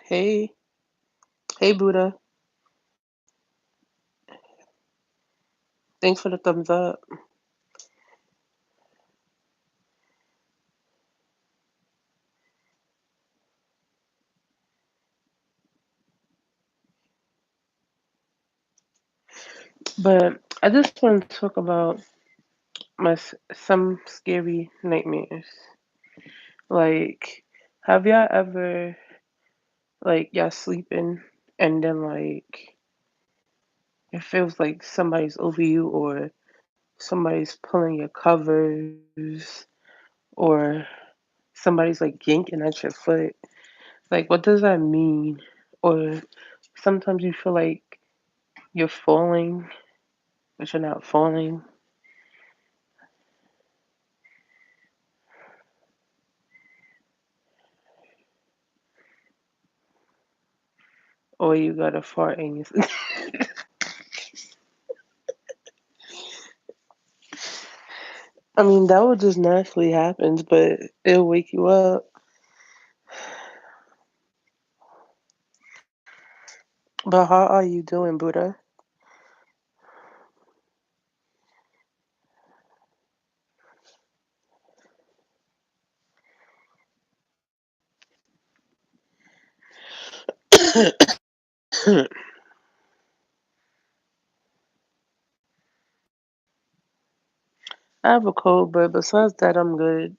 Hey, hey Buddha. Thanks for the thumbs up. But I just want to talk about some scary nightmares. Like, have y'all ever y'all sleeping and then it feels like somebody's over you or somebody's pulling your covers or somebody's like yanking at your foot. Like, what does that mean? Or sometimes you feel like you're falling, but you're not falling. Or you got a fart and you. I mean, that would just naturally happen, but it'll wake you up. But how are you doing, Buddha? I have a cold, but besides that, I'm good.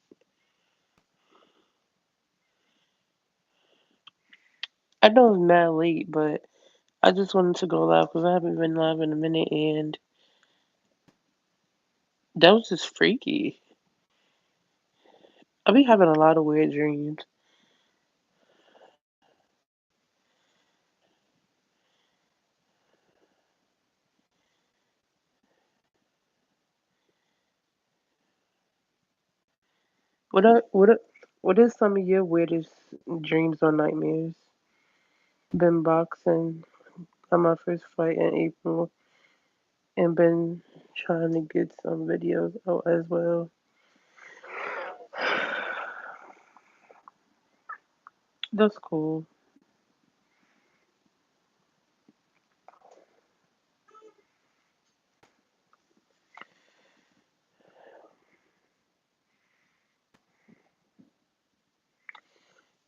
I know it's mad late, but I just wanted to go live because I haven't been live in a minute, and that was just freaky. I be having a lot of weird dreams. What is some of your weirdest dreams or nightmares? Been boxing. Got my first fight in April, and been trying to get some videos out as well. That's cool.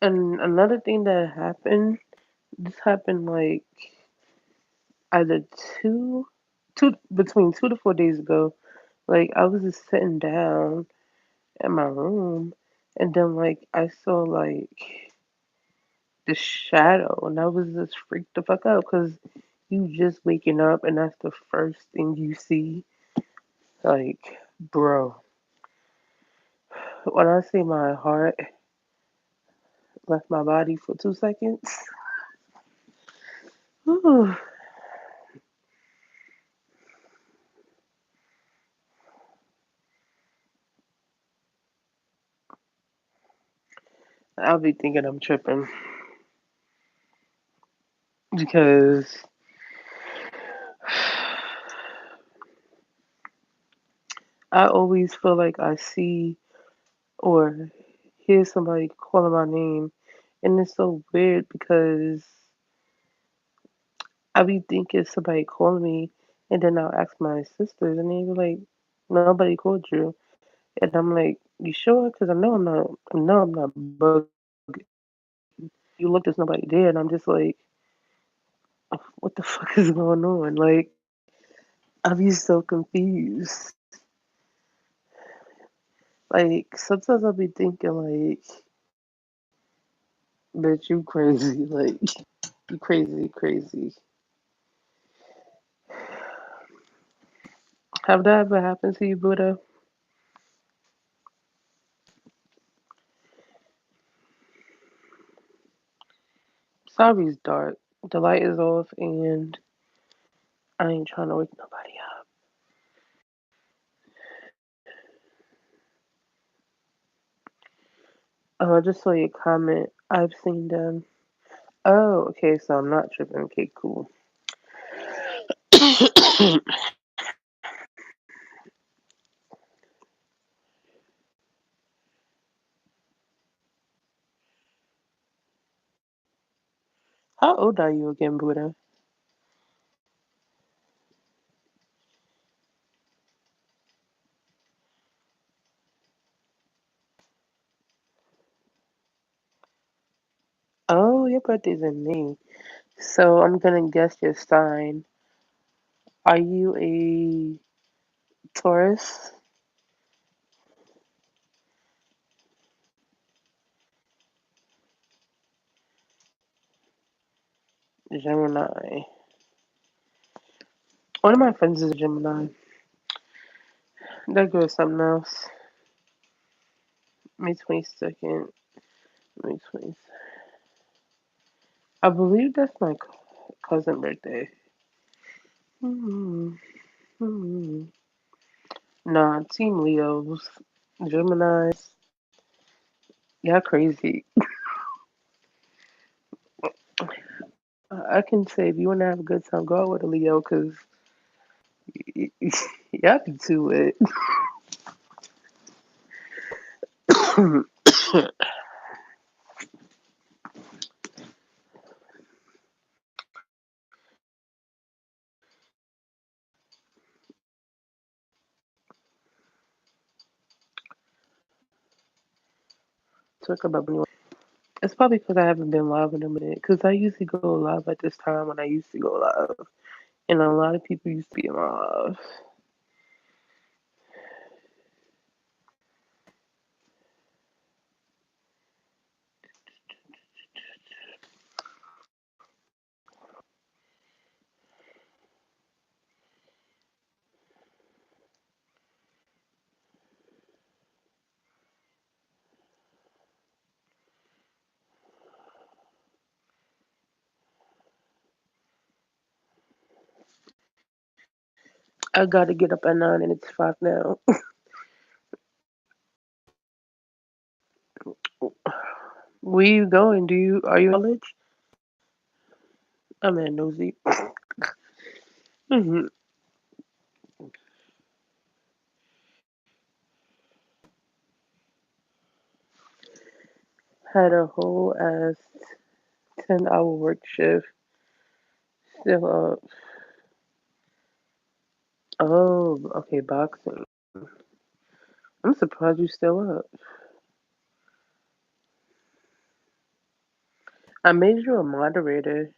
And another thing that happened, this happened like either between 2 to 4 days ago. Like I was just sitting down in my room, and then I saw the shadow, and I was just freaked the fuck out because you just waking up, and that's the first thing you see. Like, bro, when I say my heart left my body for 2 seconds, whew, I'll be thinking I'm tripping because I always feel like I see or hear somebody calling my name, and it's so weird because I be thinking somebody calling me, and then I'll ask my sisters, and they be like, "Nobody called you," and I'm like, "You sure?" Because I know I'm not bugging. You look, there's nobody there, and I'm just like, "What the fuck is going on?" Like, I be so confused. Like sometimes I'll be thinking like, "Bitch, you crazy?" Like, you crazy, crazy. Have that ever happened to you, Buddha? Sorry's dark. The light is off, and I ain't trying to wake nobody up. Oh, I just saw your comment. I've seen them. Oh, okay, so I'm not tripping. Okay, cool. How old are you again, Buddha? Oh, your birthday's in May. So I'm gonna guess your sign. Are you a Taurus? Gemini. One of my friends is a Gemini. That girl's something else. May 22nd. May 20th. I believe that's my cousin birthday. Hmm. Hmm. Nah, Team Leos. Geminis. Y'all crazy. I can say if you want to have a good time, go out with a Leo because y'all be too it. Talk about me. It's probably because I haven't been live in a minute. Because I usually go live at this time when I used to go live. And a lot of people used to be in my live. I gotta get up at 9 and it's 5 now. Where you going? Are you in college? I'm at Nosy. Hmm. Had a whole ass 10-hour work shift. Still up. Oh, okay, boxing. I'm surprised you still up. I made you a moderator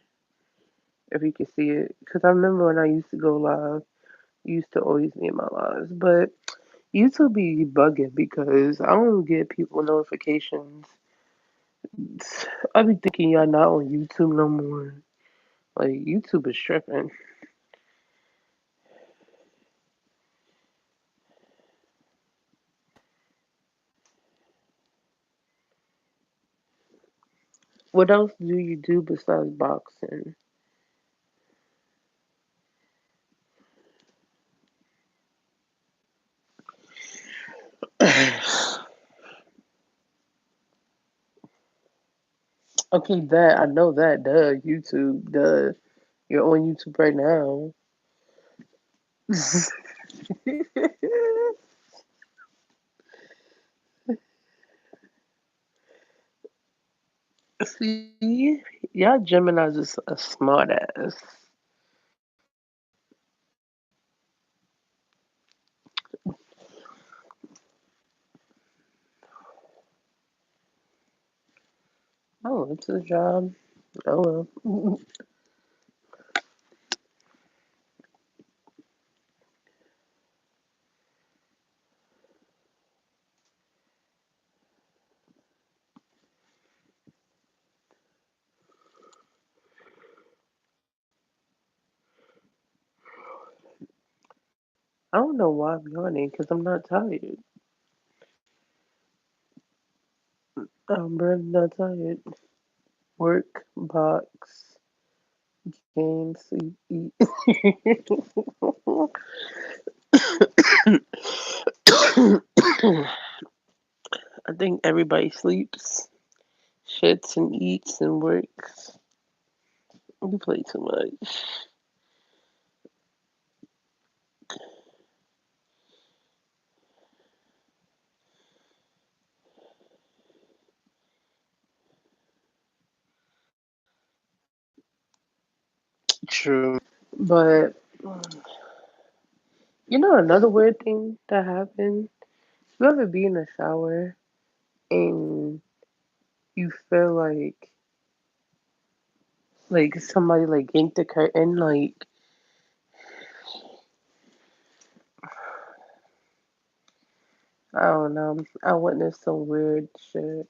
if you can see it. Because I remember when I used to go live, you used to always be in my lives. But YouTube be bugging because I don't get people notifications. I be thinking y'all not on YouTube no more. Like, YouTube is tripping. What else do you do besides boxing? Okay, that I know that. Duh, YouTube. Duh, you're on YouTube right now. See, y'all Gemini's is a smart ass. Oh, it's a job. Oh well. I don't know why I'm yawning because I'm not tired. I'm really not tired. Work, box, game, sleep, eat. I think everybody sleeps, shits, and eats and works. You play too much. True. But you know another weird thing that happened? You ever be in the shower and you feel like somebody like yanked the curtain, like I don't know. I witnessed some weird shit.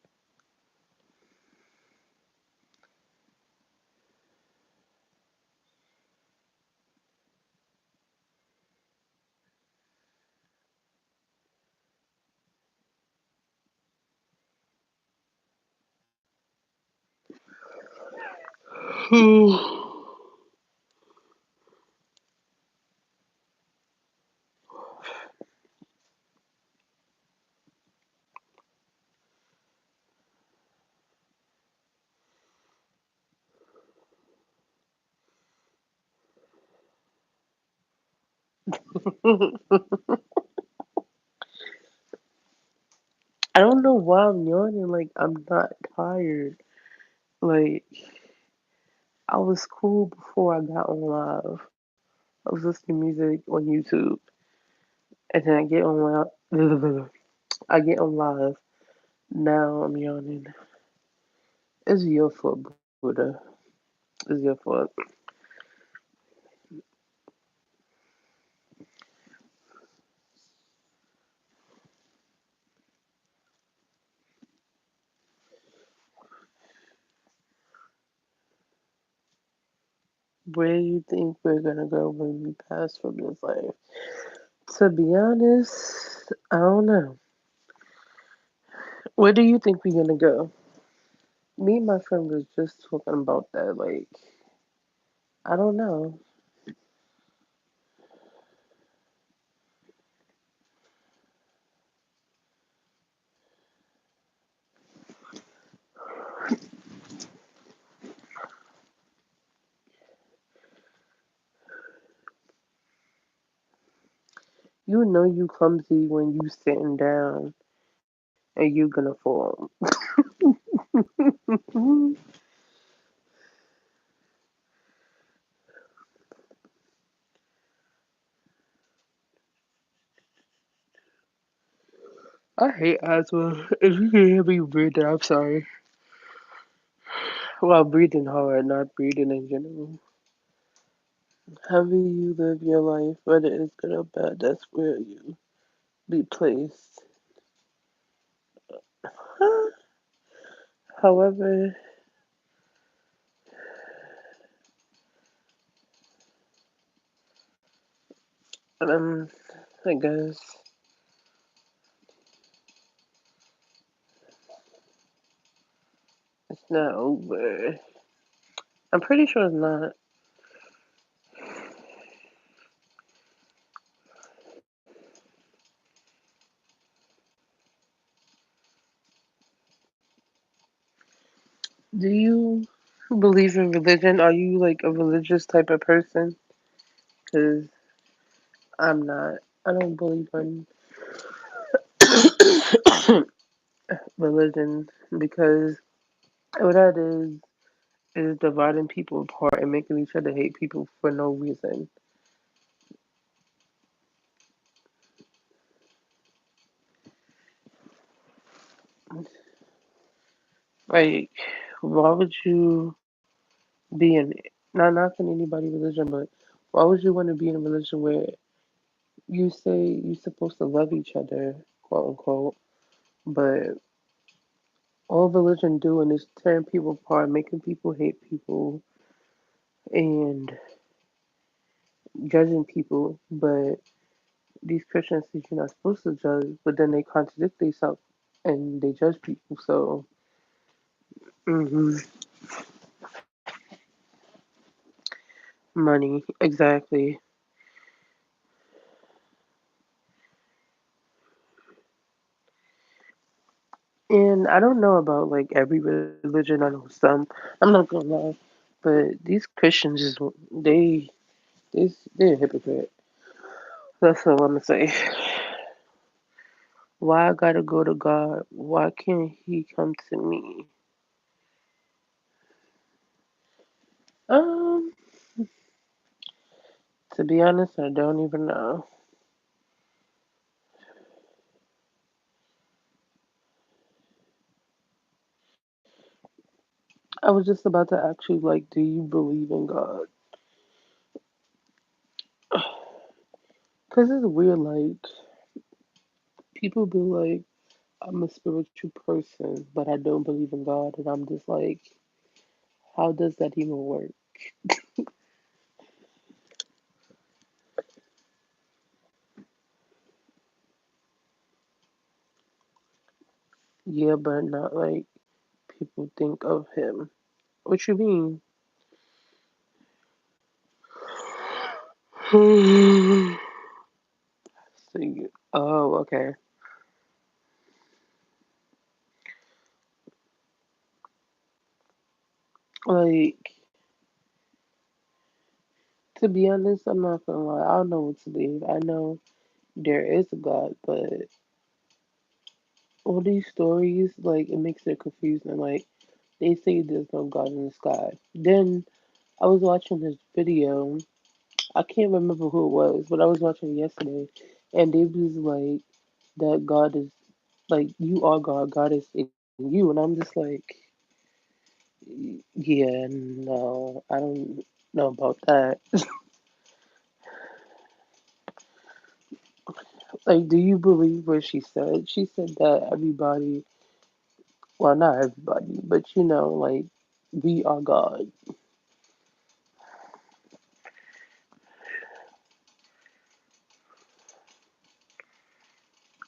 I don't know why I'm yawning. Like I'm not tired. Like I was cool before I got on live. I was listening to music on YouTube, and then I get on live. I get on live. Now I'm yawning. It's your fault, Buddha. It's your fault. Where do you think we're gonna go when we pass from this life? To be honest, I don't know. Where do you think we're gonna go? Me and my friend was just talking about that. Like, I don't know. You know you clumsy when you sitting down and you gonna fall. I hate asthma. If you can hear me breathing, I'm sorry. Well, breathing hard, not breathing in general. However you live your life, whether it's good or bad, that's where you be placed. However, um, I guess it's not over. I'm pretty sure it's not. Do you believe in religion? Are you like a religious type of person? Because I'm not. I don't believe in religion because what that is dividing people apart and making each other hate people for no reason. Like, why would you be in not knocking anybody religion, but why would you want to be in a religion where you say you're supposed to love each other, quote unquote, but all religion doing is tearing people apart, making people hate people, and judging people. But these Christians think you're not supposed to judge, but then they contradict themselves and they judge people. So, hmm money, exactly. And I don't know about like every religion. I know some. I'm not gonna lie, but these Christians just they're a hypocrite. That's all I'm gonna say. Why I gotta go to God? Why can't He come to me? Um, To be honest, I don't even know. I was just about to ask you, like, do you believe in God? Because it's weird, like, people be like, I'm a spiritual person, but I don't believe in God. And I'm just like, how does that even work? Yeah, but not like people think of him. What you mean? Oh, okay. Like, to be honest, I'm not gonna lie. I don't know what to believe. I know there is a God, but all these stories, like, it makes it confusing. Like, they say there's no God in the sky. Then I was watching this video. I can't remember who it was, but I was watching it yesterday, and they was like that God is like you are God. God is in you, and I'm just like, yeah, no, I don't know about that. Like, do you believe what she said? She said that everybody, well, not everybody, but like we are God.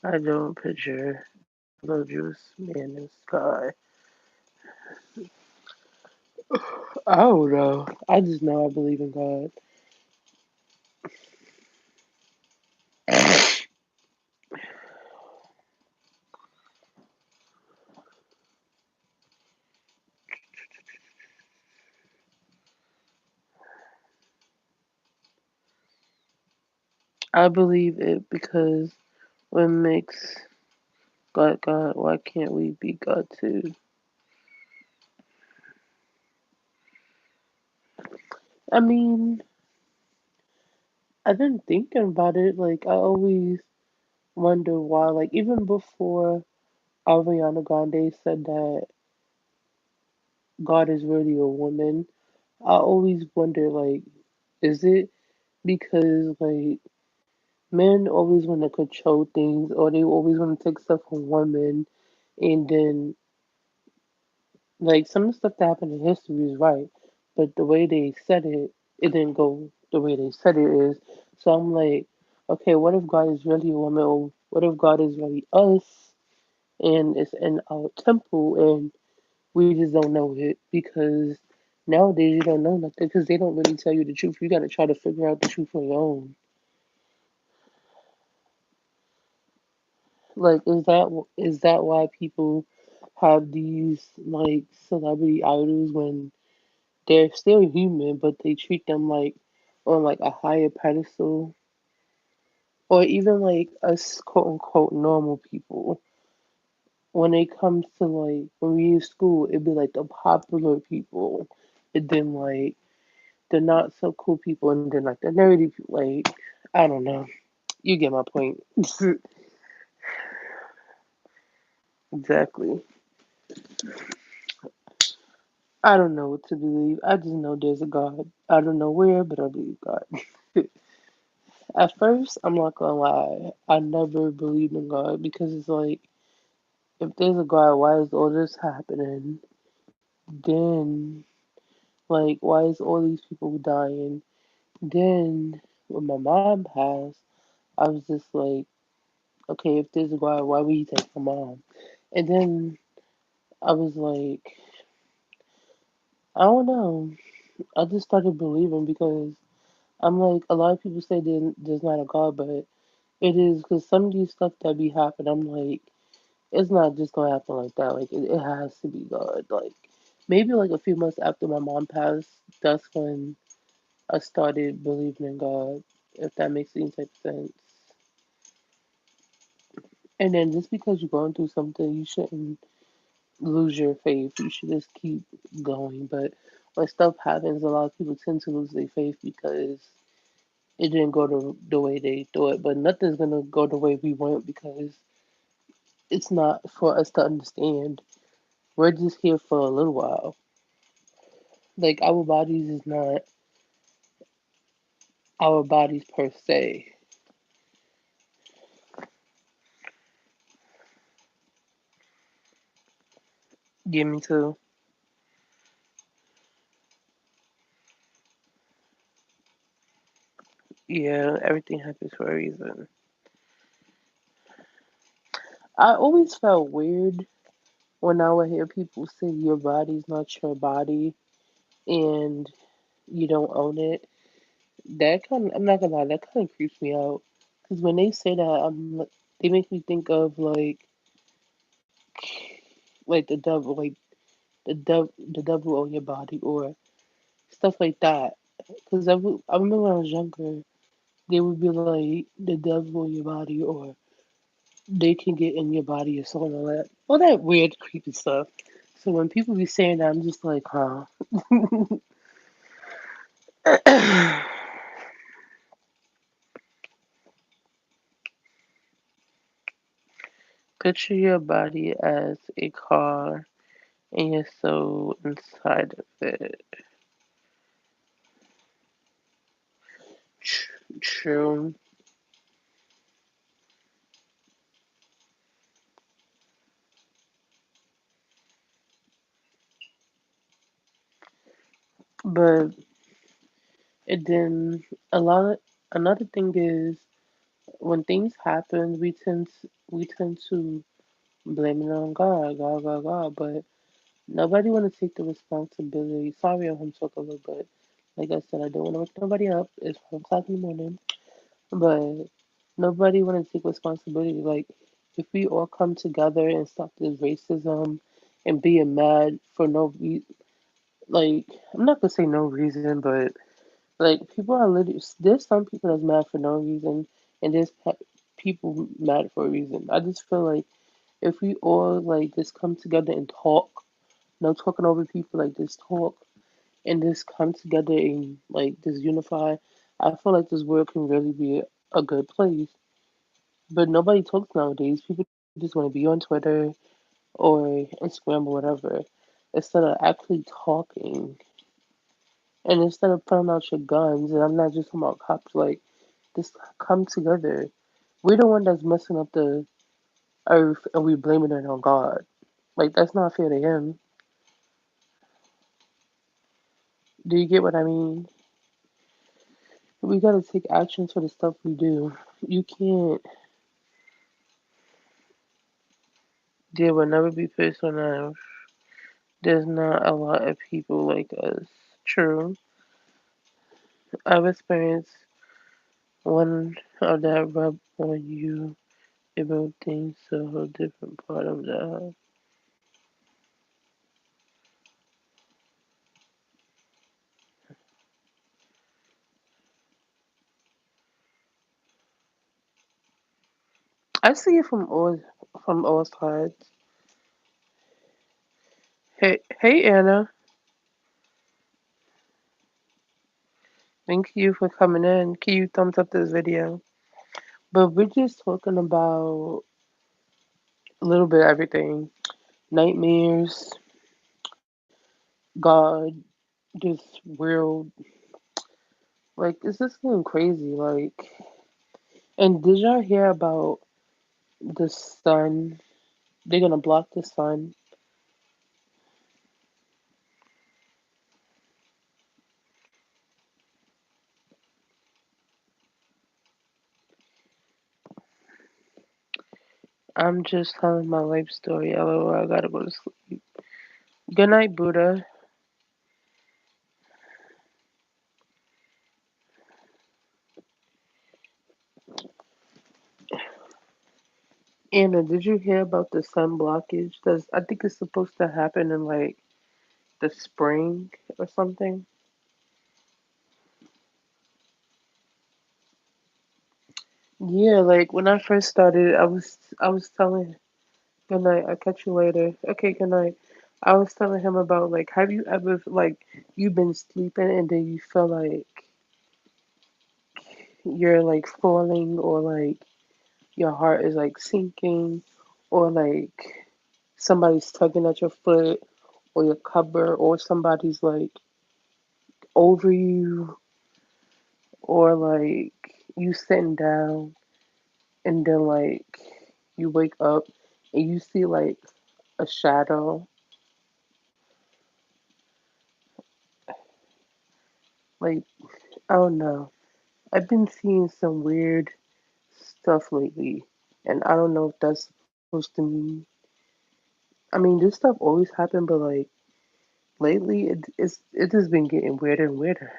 I don't picture the juice man in the sky. I don't know. I just know I believe in God. I believe it because what makes God God, why can't we be God too? I mean, I've been thinking about it. Like, I always wonder why, like, even before Ariana Grande said that God is really a woman, I always wonder, like, is it because, like, men always want to control things or they always want to take stuff from women and then, like, some of the stuff that happened in history is right, but the way they said it, it didn't go the way they said it is. So I'm like, okay, what if God is really a woman, or what if God is really us, and it's in our temple, and we just don't know it because nowadays you don't know nothing because they don't really tell you the truth. You got to try to figure out the truth on your own. Like, is that why people have these like celebrity idols when they're still human, but they treat them like on like a higher pedestal, or even like us quote unquote normal people. When it comes to like when we in school, it'd be like the popular people, and then like the not so cool people, and then like the nerdy people. Like, I don't know. You get my point. Exactly. I don't know what to believe. I just know there's a God. I don't know where, but I believe God. At first, I'm not gonna lie, I never believed in God because it's like, if there's a God, why is all this happening? Then, like, why is all these people dying? Then, when my mom passed, I was just like, okay, if there's a God, why would he take my mom? And then I was like, I don't know. I just started believing because I'm like, a lot of people say there's not a God, but it is because some of these stuff that be happening, I'm like, it's not just gonna happen like that. Like, it has to be God. Like, maybe like a few months after my mom passed, that's when I started believing in God, if that makes any type of sense. And then just because you're going through something, you shouldn't lose your faith. You should just keep going. But when stuff happens, a lot of people tend to lose their faith because it didn't go the way they thought. But nothing's gonna go the way we want because it's not for us to understand. We're just here for a little while. Like our bodies is not our bodies per se. Yeah, me too. Yeah, everything happens for a reason. I always felt weird when I would hear people say your body's not your body and you don't own it. That kind of, I'm not gonna lie, that kind of creeps me out. Because when they say that, they make me think of like the devil, like the devil on your body or stuff like that. Because I remember when I was younger, they would be like the devil in your body or they can get in your body or something like that. All that weird, creepy stuff. So when people be saying that, I'm just like, huh. Picture your body as a car and your soul inside of it. True. But it then a lot of, another thing is when things happen, we tend to blame it on God, God, God, God. But nobody want to take the responsibility. Sorry, I'm talking a little bit. Like I said, I don't want to wake nobody up. It's 1 o'clock in the morning, but nobody want to take responsibility. Like if we all come together and stop this racism and being mad for no reason, like I'm not gonna say no reason, but like people are literally there's some people that's mad for no reason, and there's people mad for a reason. I just feel like if we all like just come together and talk, no talking over people, like just talk and just come together and like just unify, I feel like this world can really be a good place. But nobody talks nowadays. People just want to be on Twitter or Instagram or whatever instead of actually talking. And instead of pulling out your guns, and I'm not just talking about cops, like just come together. We're the one that's messing up the earth and we blaming it on God. Like that's not fair to him. Do you get what I mean? We gotta take actions for the stuff we do. You can't. There will never be peace on earth. There's not a lot of people like us. True. I've experienced one of that rub on you about things to a different part of the house. I see it from all sides. Hey Anna, thank you for coming in. Can you thumbs up this video? But we're just talking about a little bit of everything. Nightmares, God, this world. Like, it's just getting crazy. Like, and did y'all hear about the sun? They're gonna block the sun. I'm just telling my life story. LOL, I gotta go to sleep. Good night, Buddha. Anna, did you hear about the sun blockage? Does I think it's supposed to happen in like the spring or something? Yeah, like when I first started, I was telling good night. I'll catch you later. Okay, good night. I was telling him about like, have you ever like you've been sleeping and then you feel like you're like falling, or like your heart is like sinking, or like somebody's tugging at your foot or your cover, or somebody's like over you, or like you sitting down and then like you wake up and you see like a shadow. Like, I don't know. I've been seeing some weird stuff lately, and I don't know if that's supposed to mean. I mean, this stuff always happen, but like lately, it just been getting weirder and weirder.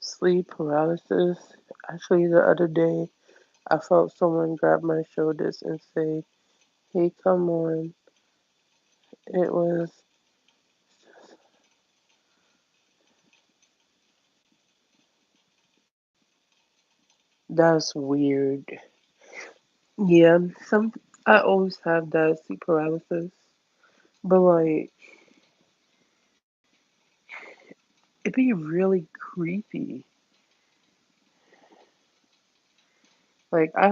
Sleep paralysis. Actually, the other day, I felt someone grab my shoulders and say, "Hey, come on." It was That's weird. Yeah, some I always have that sleep paralysis, but like it be really creepy. Like I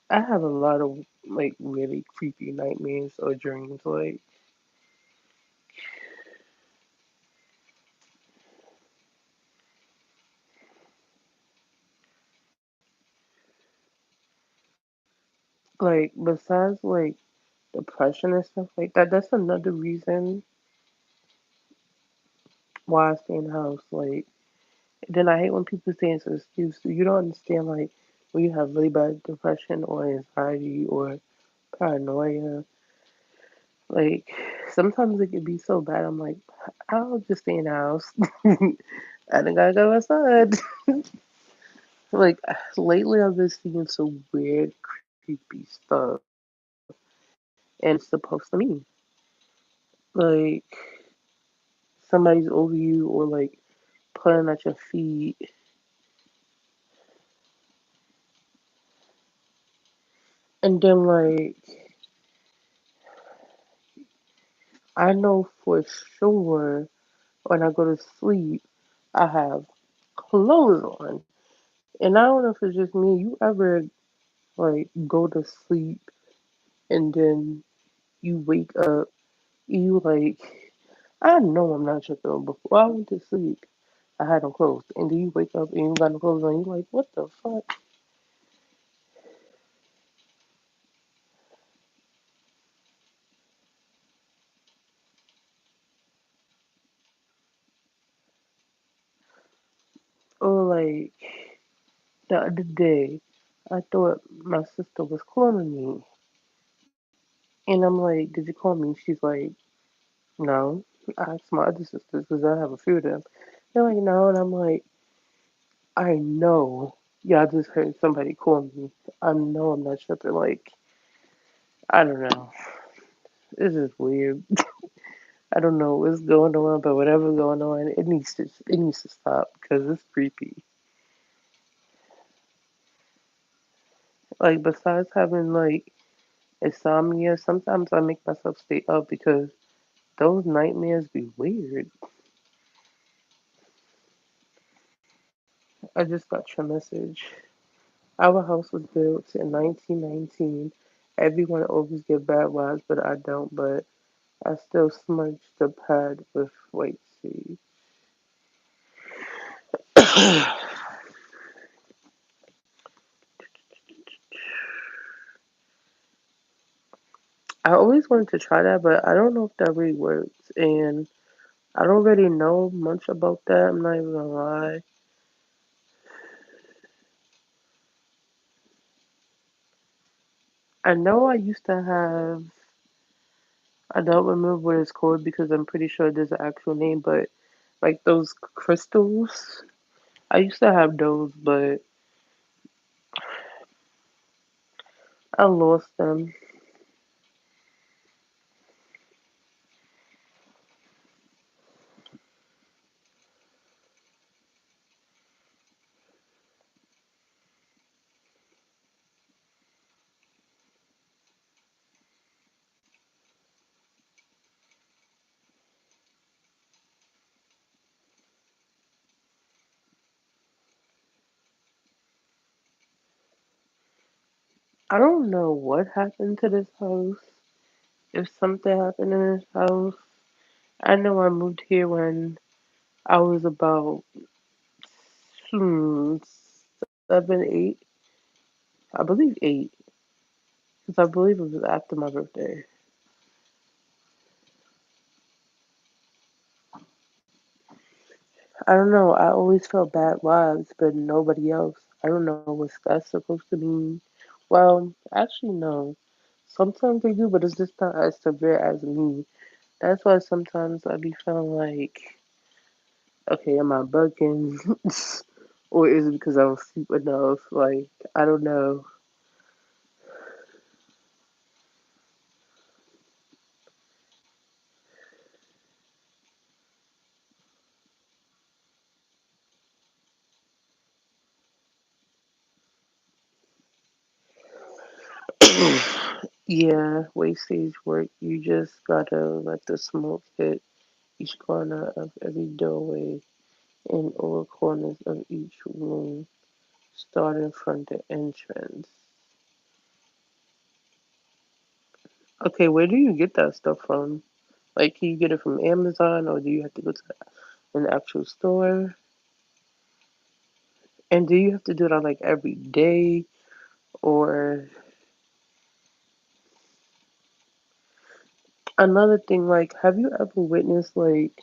have a lot of like really creepy nightmares or dreams. Like besides like depression and stuff like that, that's another reason why I stay in the house. Like then I hate when people say it's an excuse. You don't understand like when you have really bad depression or anxiety or paranoia. Like sometimes it can be so bad. I'm like, I'll just stay in the house. I think I go outside. Like lately, I've been seeing some weird, creepy stuff, and it's supposed to mean like somebody's over you or like pulling at your feet, and then like I know for sure when I go to sleep, I have clothes on, and I don't know if it's just me. You ever like go to sleep and then you wake up, you like, I know I'm not tripping. Before I went to sleep, I had them closed, and then you wake up and you got them closed on. You like, what the fuck? Or like the other day, I thought my sister was calling me, and I'm like, did you call me? She's like, no. I asked my other sisters because I have a few of them. They're like, no, and I'm like, I know. Yeah, I just heard somebody call me. I know I'm not tripping. Like, I don't know. This is weird. I don't know what's going on, but whatever's going on, it needs to stop because it's creepy. Like besides having like insomnia, sometimes I make myself stay up because those nightmares be weird. I just got your message. Our house was built in 1919. Everyone always get bad vibes, but I don't. But I still smudge the pad with white seed. I always wanted to try that, but I don't know if that really works. And I don't really know much about that. I'm not even gonna lie. I know I used to have. I don't remember what it's called because I'm pretty sure there's an actual name, but like those crystals, I used to have those, but I lost them. I don't know what happened to this house. If something happened in this house, I know I moved here when I was about hmm, 7, 8. I believe 8, because I believe it was after my birthday. I don't know. I always felt bad vibes, but nobody else. I don't know what's that supposed to mean. Well, actually, no. Sometimes they do, but it's just not as severe as me. That's why sometimes I be feeling like, okay, am I bugging? Or is it because I don't sleep enough? Like, I don't know. Yeah, wastage work. You just gotta let the smoke hit each corner of every doorway and all corners of each room, starting from the entrance. Okay, where do you get that stuff from? Like, can you get it from Amazon or do you have to go to an actual store? And do you have to do that like every day? Or another thing, like, have you ever witnessed like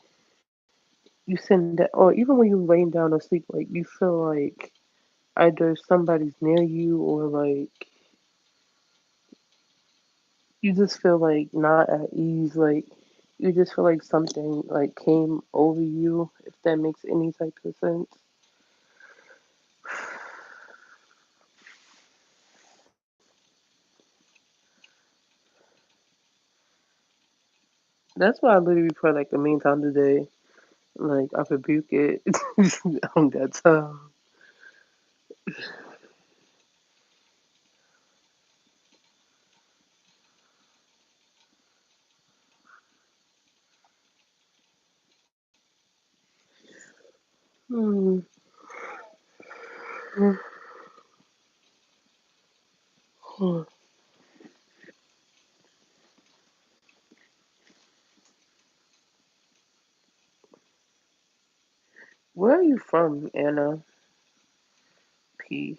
you send that, or even when you're laying down to sleep, like you feel like either somebody's near you or like you just feel like not at ease, like you just feel like something like came over you, if that makes any type of sense. That's why I literally pray like a million times a day. Like I rebuke it on that time. Hmm. Where are you from, Anna P?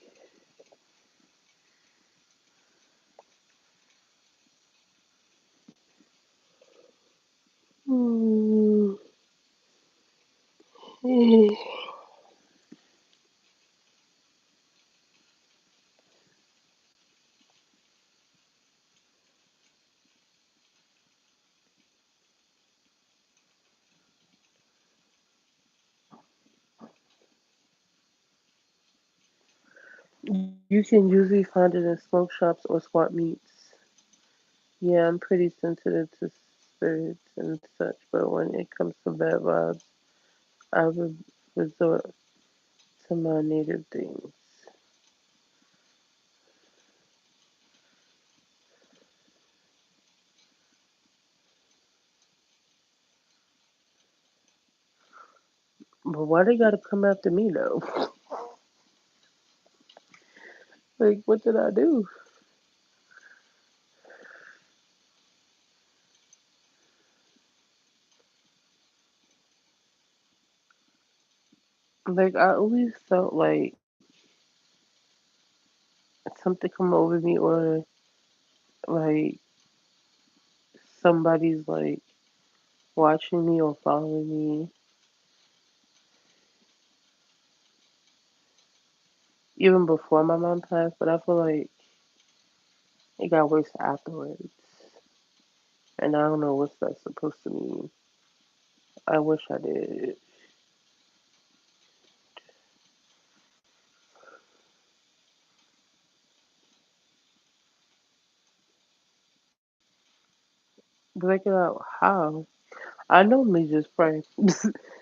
Hmm. You can usually find it in smoke shops or swap meets. Yeah, I'm pretty sensitive to spirits and such, but when it comes to bad vibes, I would resort to my native things. But why they gotta come after me though? Like, what did I do? Like, I always felt like something come over me, or like somebody's like watching me or following me, even before my mom passed. But I feel like it got worse afterwards. and I don't know what's that supposed to mean. I wish I did. Break it out. How? I normally just pray,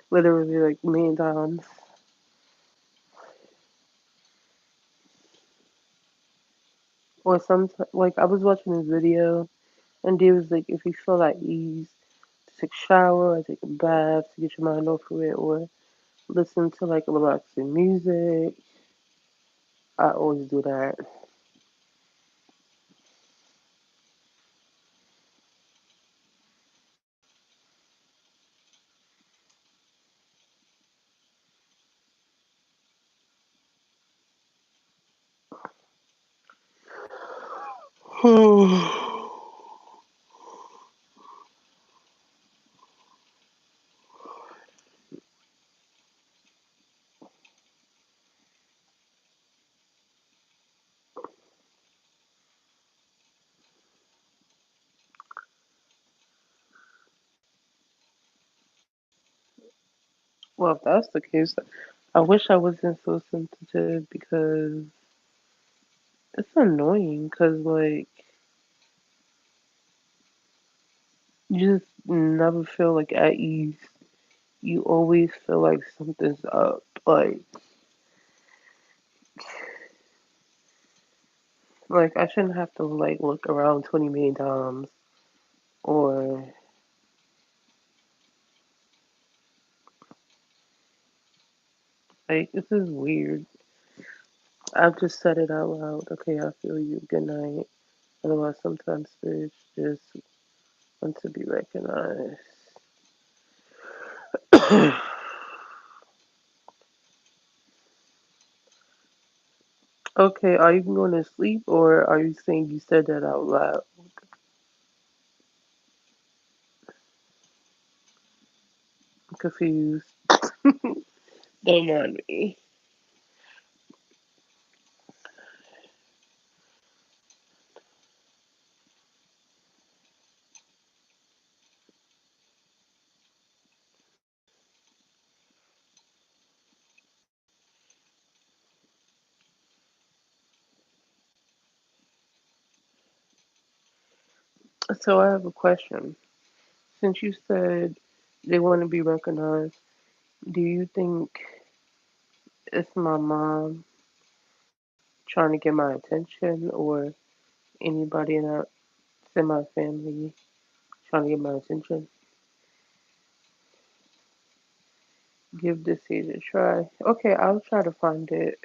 literally like a million times. Or sometimes, like I was watching this video, and there was like, if you feel at ease, take a shower, or take a bath to get your mind off of it, or listen to like relaxing music. I always do that. Well, if that's the case, I wish I wasn't so sensitive because it's annoying. Because like you just never feel like at ease. You always feel like something's up. Like I shouldn't have to like look around 20 million times or like this is weird. I've just said it out loud. Okay, I feel you. Good night. Otherwise, sometimes spirits just want to be recognized. Okay, are you going to sleep or are you saying you said that out loud? I'm confused. Don't mind me. So I have a question. Since you said they want to be recognized, do you think it's my mom trying to get my attention or anybody that's in my family trying to get my attention? Give this age a try. Okay, I'll try to find it.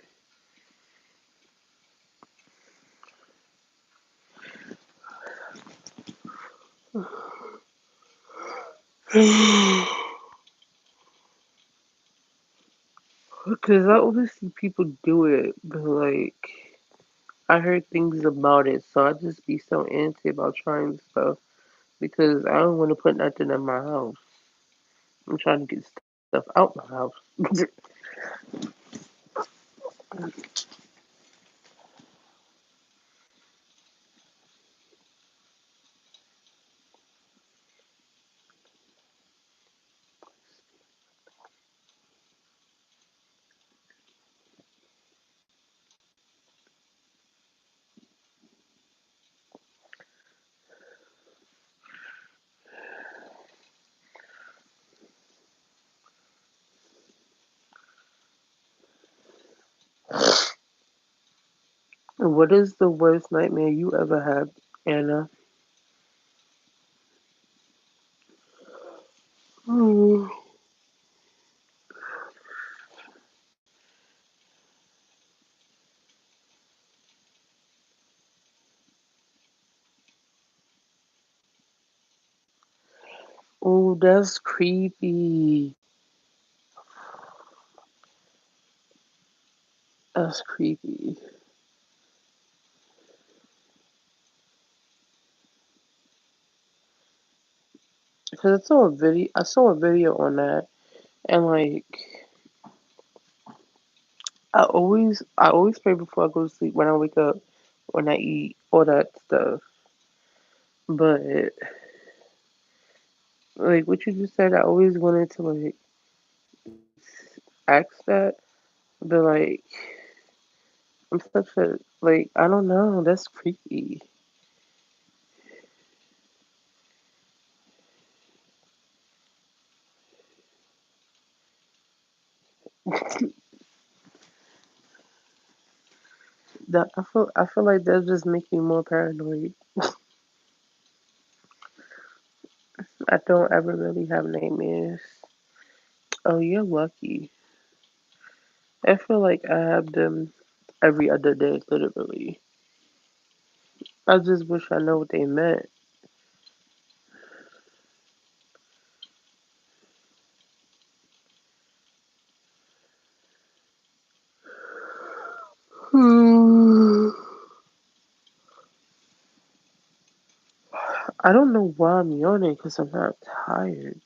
Because I always see people do it, but like, I heard things about it, so I just be so antsy about trying stuff because I don't want to put nothing in my house. I'm trying to get stuff out my house. What is the worst nightmare you ever had, Anna? Oh, oh, that's creepy. That's creepy. Because I saw a video on that, and like, I always pray before I go to sleep, when I wake up, when I eat, all that stuff. But Like what you just said, I always wanted to like ask that, but like I'm such a like I don't know. That's creepy. That I feel like that just make me more paranoid. I don't ever really have nightmares. Oh, you're lucky. I feel like I have them every other day, literally. I just wish I know what they meant. I don't know why I'm yawning because I'm not tired.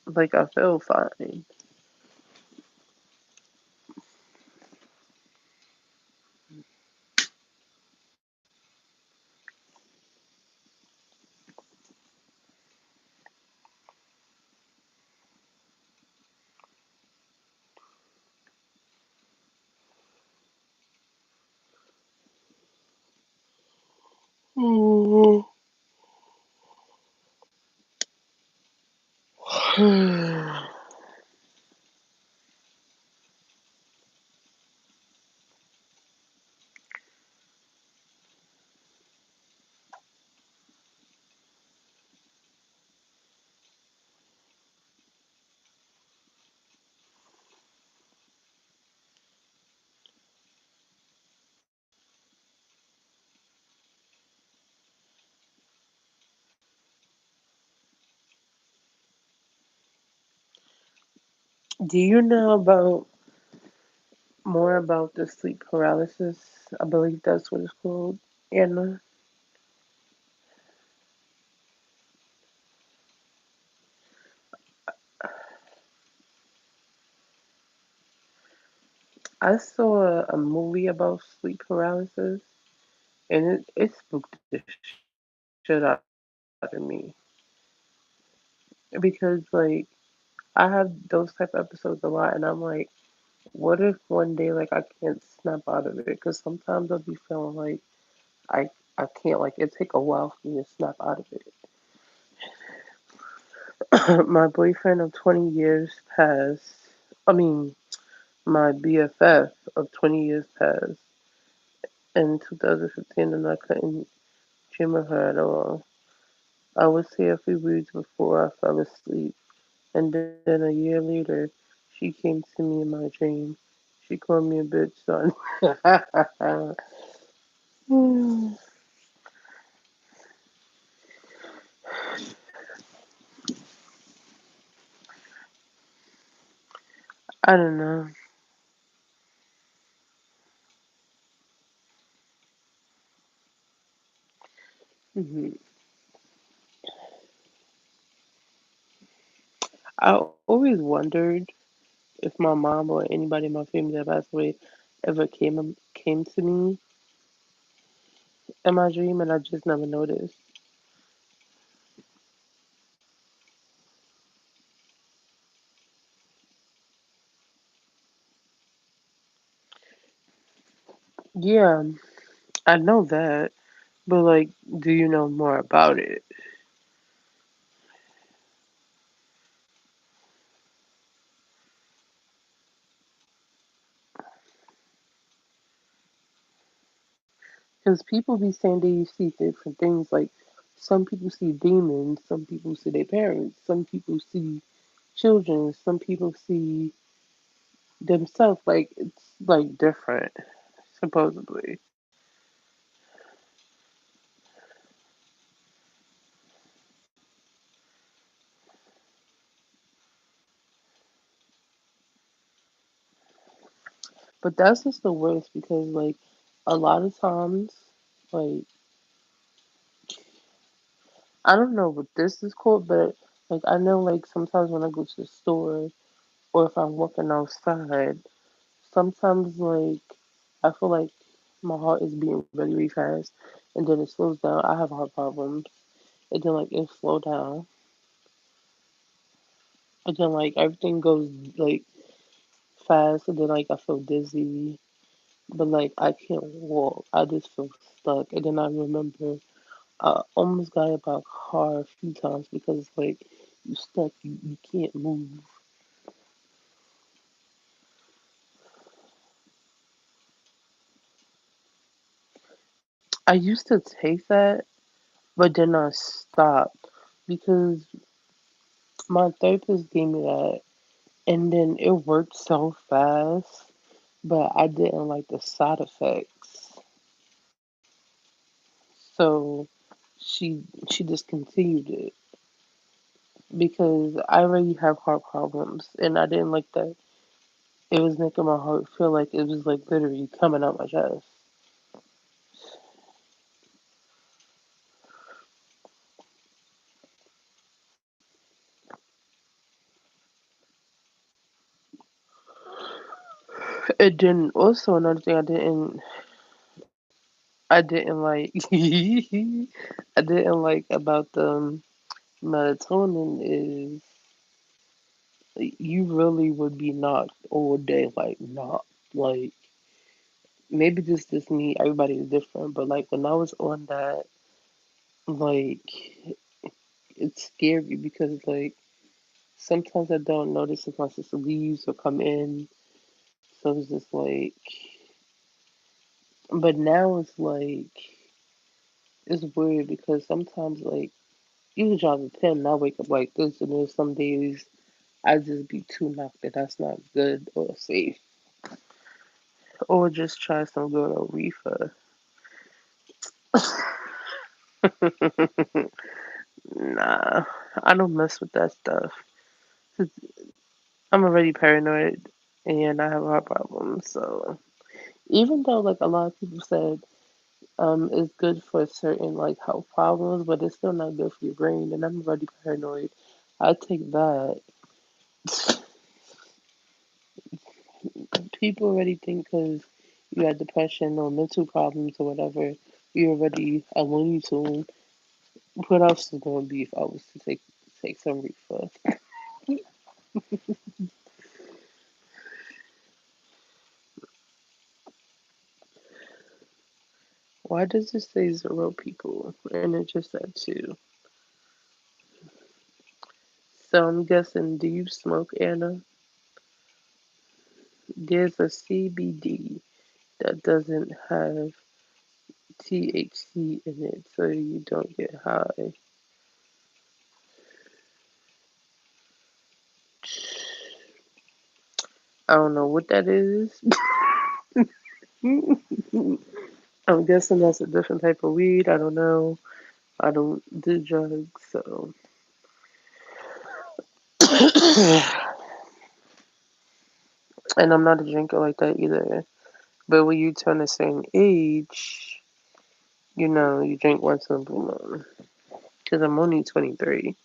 Like I feel fine. Do you know about more about the sleep paralysis? I believe that's what it's called. Anna, I saw a movie about sleep paralysis, and it spooked the shit out of me because like I have those type of episodes a lot, and I'm like, what if one day like I can't snap out of it? Because sometimes I'll be feeling like I can't like it take a while for me to snap out of it. My boyfriend of 20 years passed. I mean, my BFF of 20 years passed in 2015, and I couldn't dream of her at all. I was here a few weeks before I fell asleep, and then a year later, she came to me in my dream. She called me a bitch, son. I don't know. hmm I always wondered if my mom or anybody in my family that passed away ever came to me in my dream, and I just never noticed. Yeah, I know that, but like, do you know more about it? Because people be saying they see different things. Like, some people see demons, some people see their parents, some people see children, some people see themselves. Like, it's like different, supposedly. But that's just the worst because, like, a lot of times, like, I don't know what this is called, but like, I know, like, sometimes when I go to the store or if I'm walking outside, sometimes, like, I feel like my heart is beating really, really fast and then it slows down. I have heart problems. and then like it slow down, and then like everything goes like fast, and then like I feel dizzy, but like I can't walk. I just feel stuck, and then I remember I almost got hit by a car a few times because like you stuck, you can't move. I used to take that, but then I stopped because my therapist gave me that, and then it worked so fast, but I didn't like the side effects. So she discontinued it because I already have heart problems, and I didn't like that. It was making my heart feel like it was like literally coming out my chest. It didn't. Also, another thing I didn't like. I didn't like about the melatonin is you really would be knocked all day, like knocked. Like maybe just me. Everybody is different, but like when I was on that, like it's scary because like sometimes I don't notice if my sister leaves or come in. So it's just like, but now it's like it's weird because sometimes like you can drive a 10 and I wake up like this, and there's some days I just be too knocked that that's not good or safe. Or just try some good old reefer. Nah, I don't mess with that stuff. 'Cause I'm already paranoid and I have heart problems. So even though like a lot of people said it's good for certain like health problems, but it's still not good for your brain. And I'm already paranoid. I take that. People already think because you had depression or mental problems or whatever, you're already a Looney Tune. What else is going to be if I was to take some reefer? Why does it say zero people and it just said two? So I'm guessing, do you smoke, Anna? There's a CBD that doesn't have THC in it, so you don't get high. I don't know what that is. I'm guessing that's a different type of weed. I don't know. I don't do drugs, so. And I'm not a drinker like that either. But when you turn a certain age, you drink once in a blue moon. Because I'm only 23.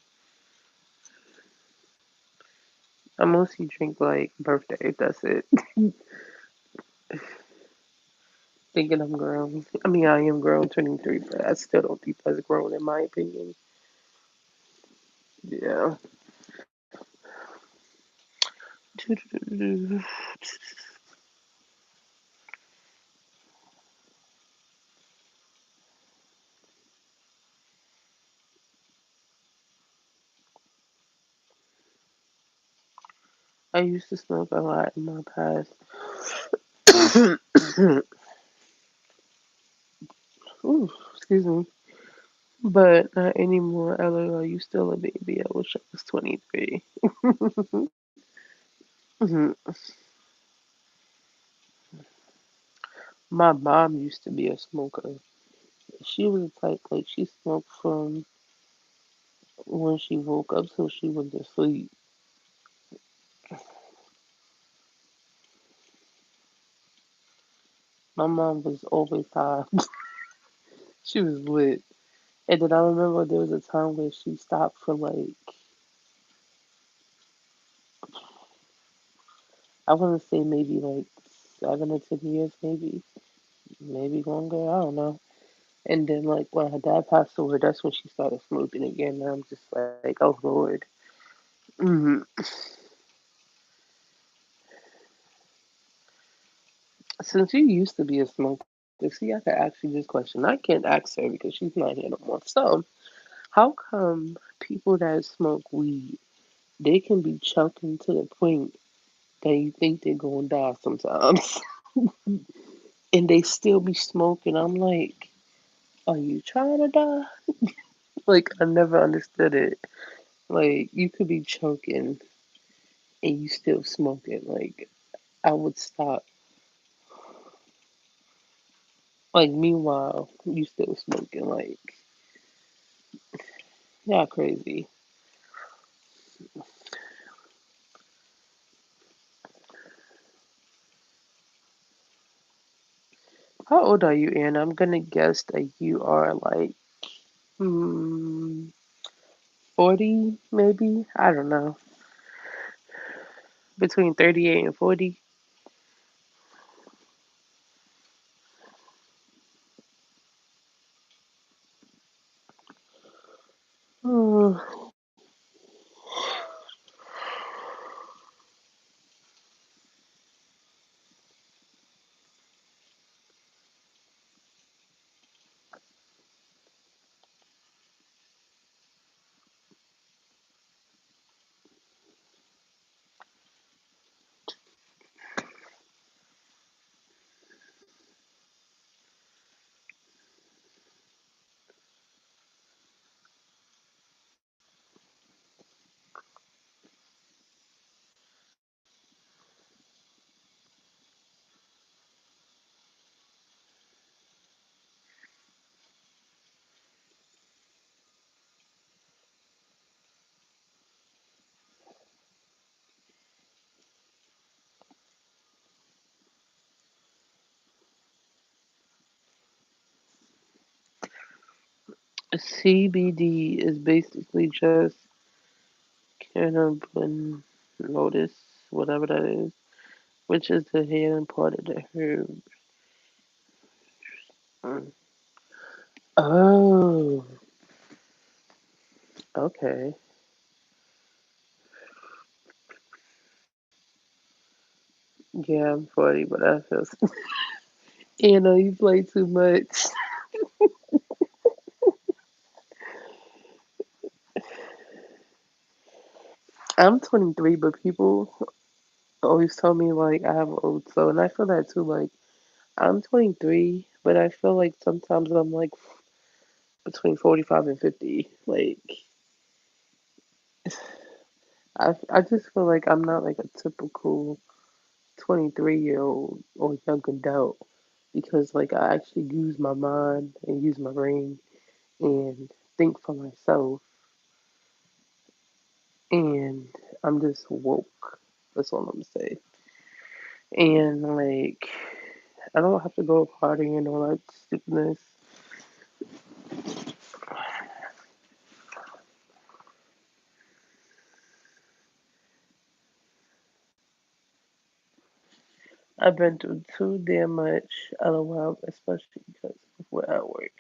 I mostly drink like birthday. That's it. Thinking I'm grown. I mean, I am grown, 23, but I still don't think that's grown in my opinion. Yeah. I used to smoke a lot in my past. Ooh, excuse me. But not anymore. LOL, you still a baby. I wish I was 23. My mom used to be a smoker. She was the type, like, she smoked from when she woke up till she went to sleep. My mom was always high. She was lit. And then I remember there was a time where she stopped for like, I want to say maybe like 7 or 10 years, maybe longer. I don't know. And then like when her dad passed away, that's when she started smoking again. And I'm just like, oh Lord. hmm Since you used to be a smoker, see, I could ask you this question. I can't ask her because she's not here no more. So, how come people that smoke weed, they can be choking to the point that you think they're gonna die sometimes, and they still be smoking? I'm like, are you trying to die? Like, I never understood it. Like, you could be choking and you still smoking. Like, I would stop. Like, meanwhile, you still smoking. Like, y'all crazy. How old are you, Anna? I'm gonna guess that you are like, hmm, 40, maybe? I don't know. Between 38 and 40? Hmm. CBD is basically just cannabinoids, whatever that is, which is the hidden part of the herb. Mm. Oh, okay. Yeah, I'm 40, but I feel. You play too much. I'm 23, but people always tell me like I have an old soul, and I feel that too. Like I'm 23, but I feel like sometimes I'm like between 45 and 50. Like I just feel like I'm not like a typical 23-year old or young adult because like I actually use my mind and use my brain and think for myself, and I'm just woke. That's all I'm gonna say. And like I don't have to go partying and all that stupidness. I've been through too damn much, LOL, especially because of where I work.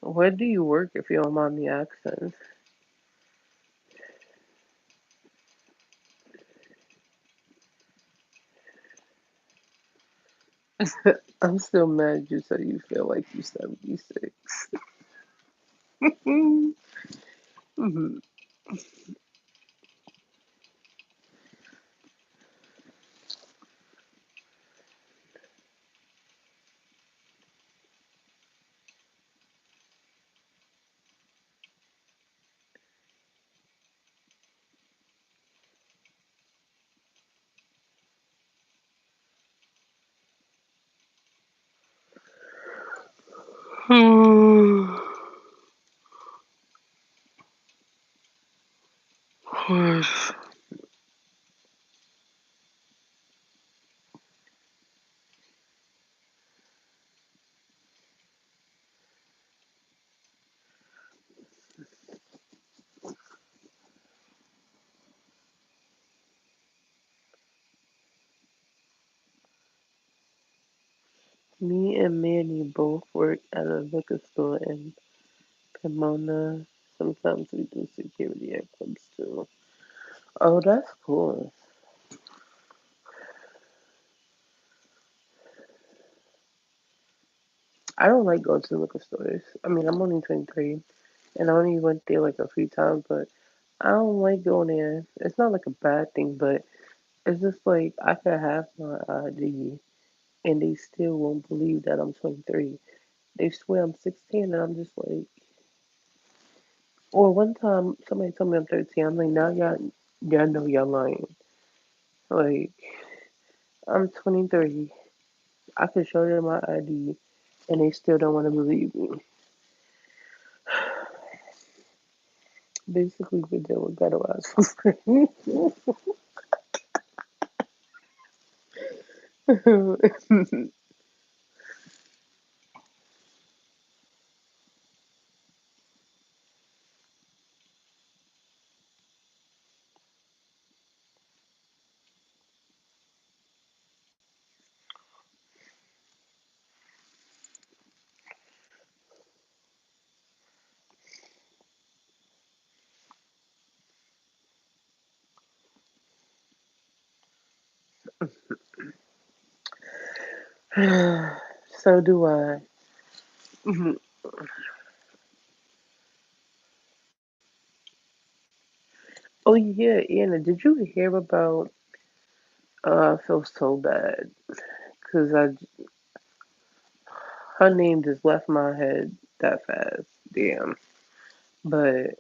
Where do you work if you don't mind me asking? I'm still mad you said you feel like you're 76. Mhm. Me and Manny both work at a liquor store in Pomona. Sometimes we do security at clubs too. Oh, that's cool. I don't like going to liquor stores. I mean, I'm only 23, and I only went there like a few times, but I don't like going there. It's not like a bad thing, but it's just like I could have my ID, and they still won't believe that I'm 23. They swear I'm 16, and I'm just like, or one time somebody told me I'm 13. I'm like, now y'all know y'all lying. Like, I'm 23. I can show them my ID, and they still don't want to believe me. Basically, we deal with ghetto ass. So do I. Mhm. Oh yeah, Anna, did you hear about? I feel so bad because I her name just left my head that fast. Damn. But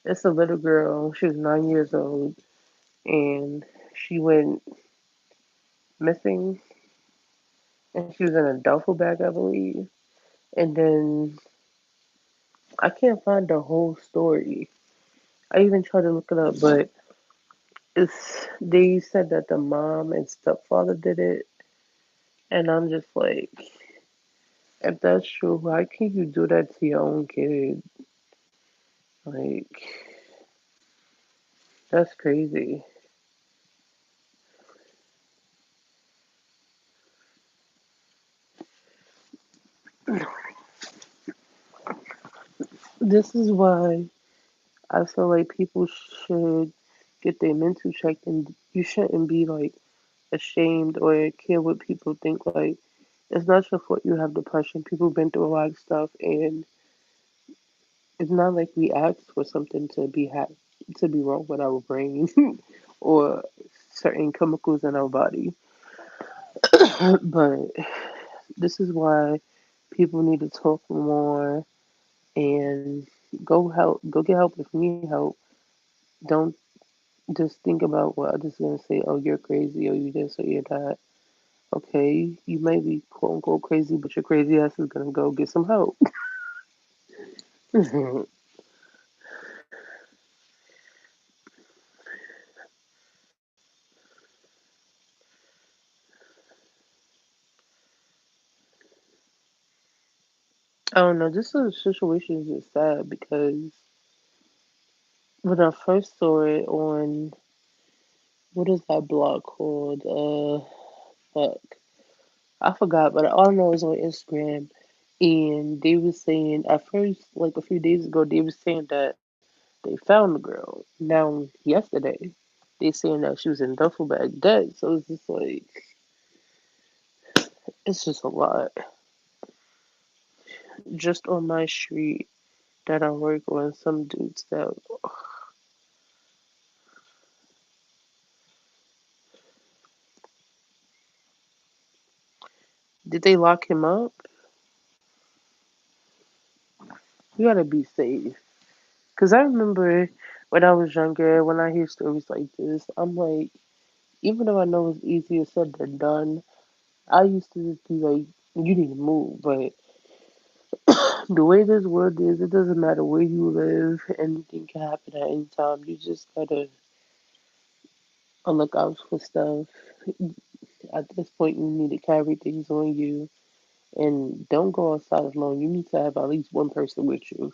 it's a little girl. She was 9 years old, and she went missing, and she was in a duffel bag, I believe. And then I can't find the whole story. I even tried to look it up, but they said that the mom and stepfather did it, and I'm just like, if that's true, why can't you do that to your own kid? Like, that's crazy. This is why I feel like people should get their mental checked, and you shouldn't be like ashamed or care what people think. Like, it's not your fault you have depression. People been through a lot of stuff, and it's not like we asked for something to be wrong with our brain or certain chemicals in our body. But this is why people need to talk more and go get help if you need help. Don't just think about what others are gonna say. Oh, you're crazy, or you this, or you're that. Okay, you may be quote unquote crazy, but your crazy ass is gonna go get some help. I don't know. This situation is just sad because when I first saw it on what is that blog called? Fuck, I forgot, but all I know is on Instagram, and they was saying at first, like a few days ago, they was saying that they found the girl. Now yesterday, they saying that she was in duffel bag dead. So it's just like it's just a lot. Just on my street that I work on, some dudes that did they lock him up? You gotta be safe. Cause I remember when I was younger, when I hear stories like this, I'm like, even though I know it's easier said than done, I used to just be like, you need to move. But the way this world is, it doesn't matter where you live, anything can happen at any time. You just gotta look out for stuff. At this point, you need to carry things on you, and don't go outside alone. You need to have at least one person with you.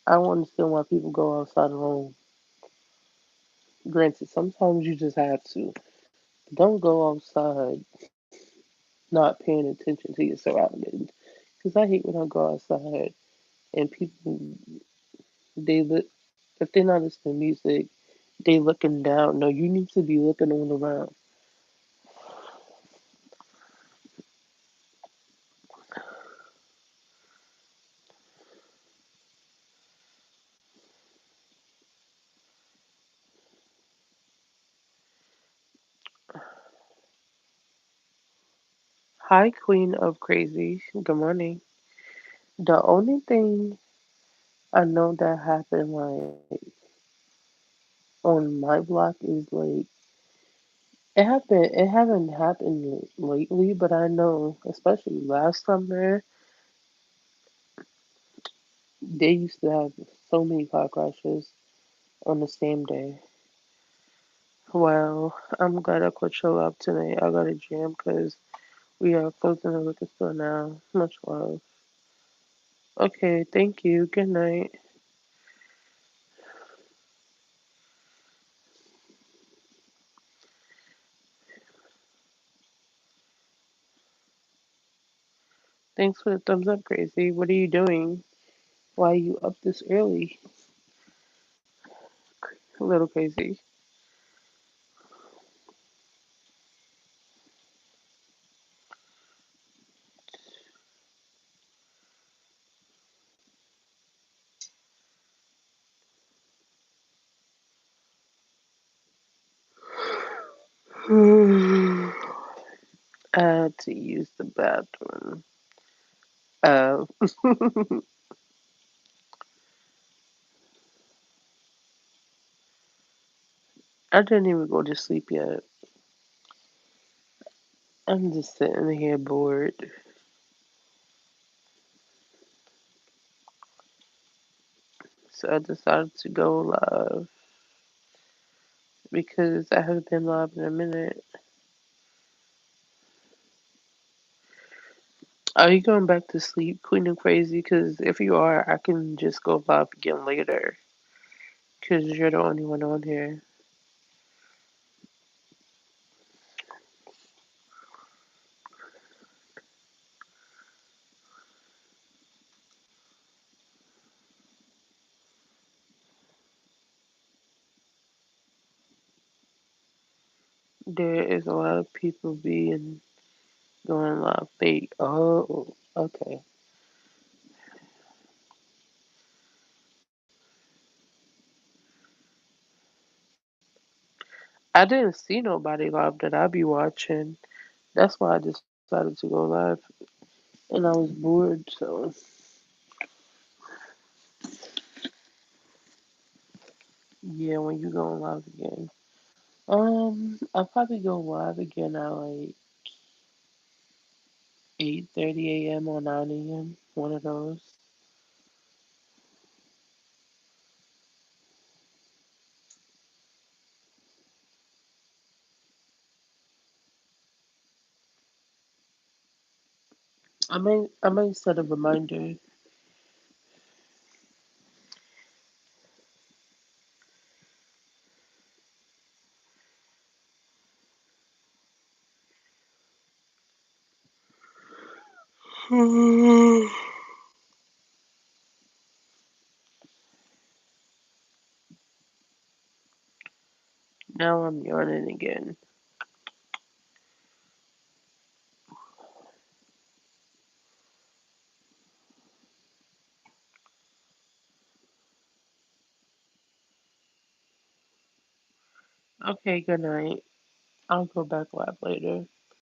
I don't understand why people go outside alone. Granted, sometimes you just have to. Don't go outside not paying attention to your surroundings. Because I hate when I go outside and people, they look, if they're not listening to music, they looking down. No, you need to be looking all around. Hi, Queen of Crazy. Good morning. The only thing I know that happened like on my block is like it haven't happened lately, but I know especially last summer they used to have so many car crashes on the same day. Well, I'm glad I could show up tonight. I got a jam because we are closing the liquor store now. Much love. Okay, thank you. Good night. Thanks for the thumbs up, Crazy. What are you doing? Why are you up this early? A little crazy. I had to use the bathroom. Uh, I didn't even go to sleep yet. I'm just sitting here bored. So I decided to go live because I haven't been live in a minute. Are you going back to sleep, Queen and Crazy? Because if you are, I can just go live again later. Because you're the only one on here. There is a lot of people being going live late. Oh, okay. I didn't see nobody live that I be watching. That's why I decided to go live. And I was bored, so yeah, when you go live again. I'll probably go live again at like 8:30 a.m. or 9 a.m. One of those. I might set a reminder. Now I'm yawning again. Okay, good night. I'll go back live later.